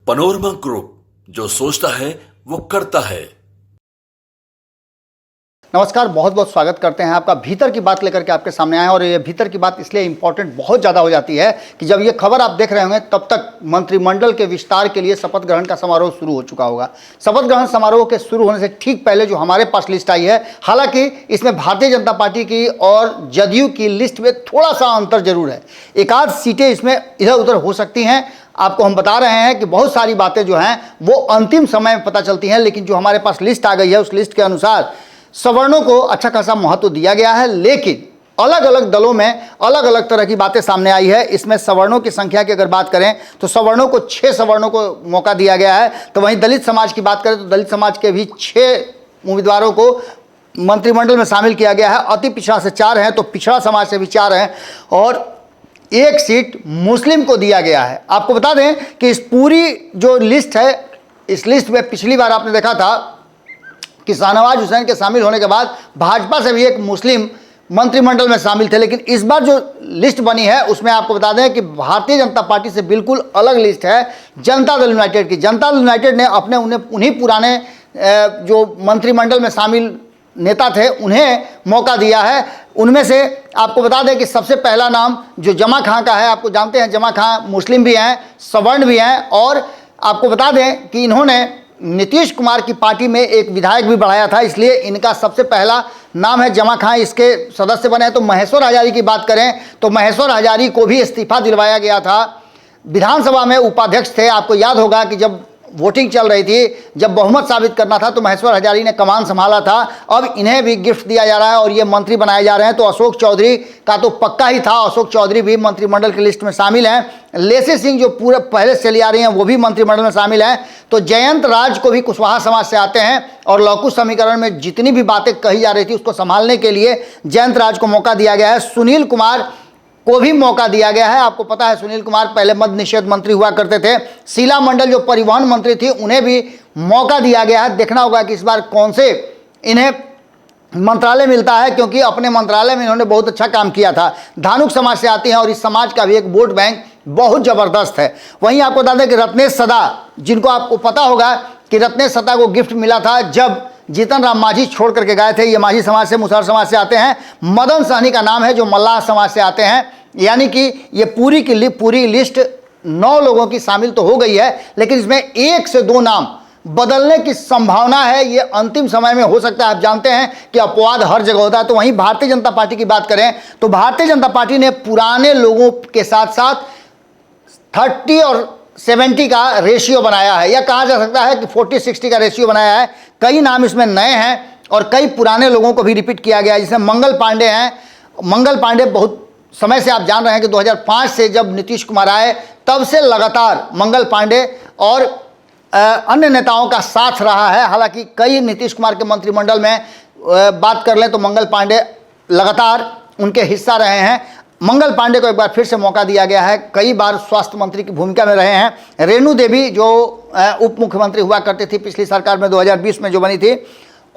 Panorama group, जो सोचता है वो करता है। नमस्कार, बहुत बहुत स्वागत करते हैं आपका। भीतर की बात लेकर के आपके सामने आए हैं और ये भीतर की बात इसलिए इंपॉर्टेंट बहुत ज़्यादा हो जाती है कि जब ये खबर आप देख रहे होंगे तब तक मंत्रिमंडल के विस्तार के लिए शपथ ग्रहण का समारोह शुरू हो चुका होगा। शपथ ग्रहण समारोह के शुरू होने से ठीक पहले जो हमारे पास लिस्ट आई है, हालांकि इसमें भारतीय जनता पार्टी की और जदयू की लिस्ट में थोड़ा सा अंतर जरूर है। एक आध सीटें इसमें इधर उधर हो सकती हैं। आपको हम बता रहे हैं कि बहुत सारी बातें जो हैं वो अंतिम समय में पता चलती हैं, लेकिन जो हमारे पास लिस्ट आ गई है उस लिस्ट के अनुसार सवर्णों को अच्छा खासा महत्व दिया गया है। लेकिन अलग अलग दलों में अलग अलग तरह की बातें सामने आई है। इसमें सवर्णों की संख्या की अगर बात करें तो सवर्णों को 6 सवर्णों को मौका दिया गया है। तो वहीं दलित समाज की बात करें तो दलित समाज के भी 6 उम्मीदवारों को मंत्रिमंडल में शामिल किया गया है। अति पिछड़ा से 4 हैं, तो पिछड़ा समाज से भी 4 हैं और 1 सीट मुस्लिम को दिया गया है। आपको बता दें कि इस पूरी जो लिस्ट है, इस लिस्ट में पिछली बार आपने देखा था कि शाहनवाज हुसैन के शामिल होने के बाद भाजपा से भी एक मुस्लिम मंत्रिमंडल में शामिल थे। लेकिन इस बार जो लिस्ट बनी है उसमें आपको बता दें कि भारतीय जनता पार्टी से बिल्कुल अलग लिस्ट है जनता दल यूनाइटेड की। जनता दल यूनाइटेड ने अपने उन्हीं पुराने जो मंत्रिमंडल में शामिल नेता थे उन्हें मौका दिया है। उनमें से आपको बता दें कि सबसे पहला नाम जो जमा खां का है, आपको जानते हैं जमा खां मुस्लिम भी हैं, सवर्ण भी हैं और आपको बता दें कि इन्होंने नीतीश कुमार की पार्टी में एक विधायक भी बढ़ाया था, इसलिए इनका सबसे पहला नाम है जमा खां। इसके सदस्य बने हैं। तो महेश्वर हजारी की बात करें तो महेश्वर हजारी को भी इस्तीफा दिलवाया गया था। विधानसभा में उपाध्यक्ष थे। आपको याद होगा कि जब वोटिंग चल रही थी, जब बहुमत साबित करना था तो महेश्वर हजारी ने कमान संभाला था। अब इन्हें भी गिफ्ट दिया जा रहा है और ये मंत्री बनाए जा रहे हैं। तो अशोक चौधरी का तो पक्का ही था, अशोक चौधरी भी मंत्रिमंडल की लिस्ट में शामिल हैं। लेसी सिंह जो पूरे पहले से चली आ रही हैं वो भी मंत्रिमंडल में शामिल हैं। तो जयंत राज को भी कुशवाहा समाज से आते हैं और लौकुश समीकरण में जितनी भी बातें कही जा रही थी उसको संभालने के लिए जयंत राज को मौका दिया गया है। सुनील कुमार को भी मौका दिया गया है। आपको पता है सुनील कुमार पहले मद्य निषेध मंत्री हुआ करते थे। शीला मंडल जो परिवहन मंत्री थी उन्हें भी मौका दिया गया है। देखना होगा कि इस बार कौन से इन्हें मंत्रालय मिलता है, क्योंकि अपने मंत्रालय में इन्होंने बहुत अच्छा काम किया था। धानुक समाज से आती हैं और इस समाज का भी एक वोट बैंक बहुत ज़बरदस्त है। वहीं आपको बता दें कि रत्नेश सदा, जिनको आपको पता होगा कि रत्नेश सदा को गिफ्ट मिला था जब जीतन राम मांझी छोड़ करके गए थे। ये मांझी समाज से, मुसहर समाज से आते हैं। मदन सहनी का नाम है जो मल्लाह समाज से आते हैं। यानी कि ये पूरी की पूरी लिस्ट 9 लोगों की शामिल तो हो गई है, लेकिन इसमें 1 से 2 नाम बदलने की संभावना है। ये अंतिम समय में हो सकता है। आप जानते हैं कि अपवाद हर जगह होता है। तो वहीं भारतीय जनता पार्टी की बात करें तो भारतीय जनता पार्टी ने पुराने लोगों के साथ साथ 30 और 70 का रेशियो बनाया है, या कहा जा सकता है कि 40-60 का रेशियो बनाया है। कई नाम इसमें नए हैं और कई पुराने लोगों को भी रिपीट किया गया है, जिसमें मंगल पांडे हैं। मंगल पांडे बहुत समय से आप जान रहे हैं कि 2005 से जब नीतीश कुमार आए तब से लगातार मंगल पांडे और अन्य नेताओं का साथ रहा है। हालांकि कई नीतीश कुमार के मंत्रिमंडल में बात कर लें तो मंगल पांडे लगातार उनके हिस्सा रहे हैं। मंगल पांडे को एक बार फिर से मौका दिया गया है। कई बार स्वास्थ्य मंत्री की भूमिका में रहे हैं। रेणु देवी जो उप मुख्यमंत्री हुआ करती थी पिछली सरकार में 2020 में जो बनी थी,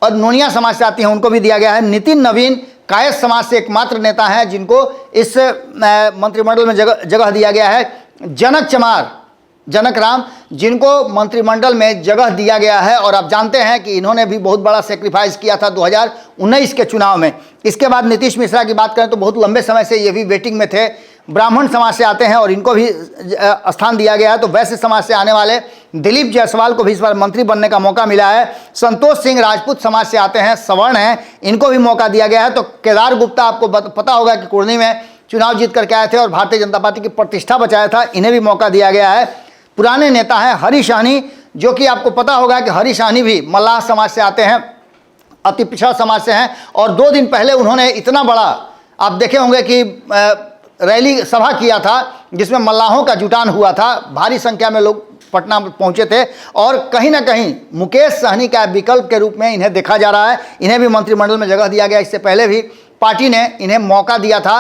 और नोनिया समाज से आती हैं, उनको भी दिया गया है। नितिन नवीन कायस्थ समाज से एकमात्र नेता हैं जिनको इस मंत्रिमंडल में जगह दिया गया है। जनक चमार, जनक राम, जिनको मंत्रिमंडल में जगह दिया गया है और आप जानते हैं कि इन्होंने भी बहुत बड़ा सेक्रीफाइस किया था 2019 के चुनाव में। इसके बाद नीतीश मिश्रा की बात करें तो बहुत लंबे समय से ये भी वेटिंग में थे। ब्राह्मण समाज से आते हैं और इनको भी स्थान दिया गया है। तो वैश्य समाज से आने वाले दिलीप जायसवाल को भी इस बार मंत्री बनने का मौका मिला है। संतोष सिंह राजपूत समाज से आते हैं, सवर्ण हैं, इनको भी मौका दिया गया है। तो केदार गुप्ता, आपको पता होगा कि कुर्नी में चुनाव जीत करके आए थे और भारतीय जनता पार्टी की प्रतिष्ठा बचाया था, इन्हें भी मौका दिया गया है। पुराने नेता हैं हरीश सहनी, जो कि आपको पता होगा कि हरीश सहनी भी मल्लाह समाज से आते हैं, अति पिछड़ा समाज से हैं। और 2 दिन पहले उन्होंने इतना बड़ा, आप देखे होंगे कि रैली सभा किया था जिसमें मल्लाहों का जुटान हुआ था। भारी संख्या में लोग पटना पहुंचे थे और कहीं ना कहीं मुकेश सहनी का विकल्प के रूप में इन्हें देखा जा रहा है। इन्हें भी मंत्रिमंडल में जगह दिया गया। इससे पहले भी पार्टी ने इन्हें मौका दिया था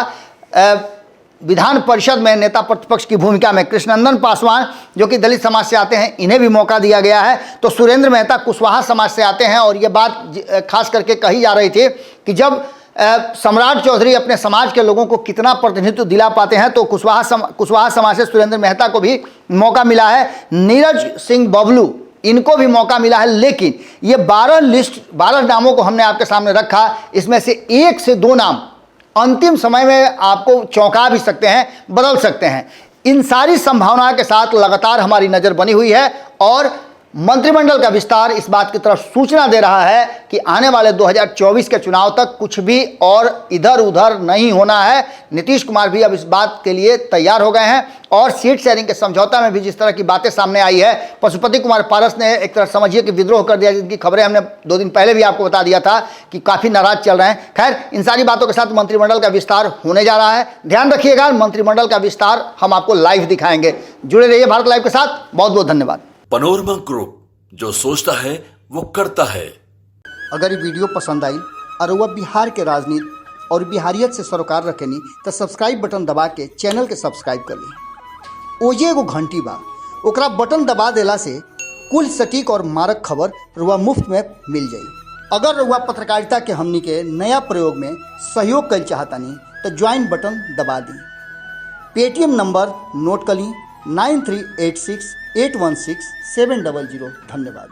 विधान परिषद में नेता प्रतिपक्ष की भूमिका में। कृष्णनंदन पासवान जो कि दलित समाज से आते हैं, इन्हें भी मौका दिया गया है। तो सुरेंद्र मेहता कुशवाहा समाज से आते हैं और ये बात खास करके कही जा रही थी कि जब सम्राट चौधरी अपने समाज के लोगों को कितना प्रतिनिधित्व दिला पाते हैं, तो कुशवाहा समाज से सुरेंद्र मेहता को भी मौका मिला है, नीरज सिंह बबलू इनको भी मौका मिला है। लेकिन ये 12 नामों को हमने आपके सामने रखा, इसमें से 1 से 2 नाम अंतिम समय में आपको चौंका भी सकते हैं, बदल सकते हैं। इन सारी संभावनाओं के साथ लगातार हमारी नज़र बनी हुई है और मंत्रिमंडल का विस्तार इस बात की तरफ सूचना दे रहा है कि आने वाले 2024 के चुनाव तक कुछ भी और इधर उधर नहीं होना है। नीतीश कुमार भी अब इस बात के लिए तैयार हो गए हैं और सीट शेयरिंग के समझौता में भी जिस तरह की बातें सामने आई है, पशुपति कुमार पारस ने एक तरह समझिए कि विद्रोह कर दिया, जिनकी खबरें हमने 2 दिन पहले भी आपको बता दिया था कि काफ़ी नाराज चल रहे हैं। खैर, इन सारी बातों के साथ मंत्रिमंडल का विस्तार होने जा रहा है। ध्यान रखिएगा, मंत्रिमंडल का विस्तार हम आपको लाइव दिखाएंगे। जुड़े रहिए भारत लाइव के साथ। बहुत बहुत धन्यवाद। पनोरमा ग्रुप, जो सोचता है वो करता है। अगर ये वीडियो पसंद आई और वह बिहार के राजनीति और बिहारियत से सरोकार रखेनी तो सब्सक्राइब बटन दबा के चैनल के सब्सक्राइब कर ली। ओजे एगो घंटी बा, ओकरा बटन दबा देला से कुल सटीक और मारक खबर रुआ मुफ्त में मिल जाई। अगर रुआ पत्रकारिता के हमनी के नया प्रयोग में सहयोग कर चाहतानी तो ज्वाइन बटन दबा दी। पेटीएम नंबर नोट कर ली 9386 816 700। धन्यवाद।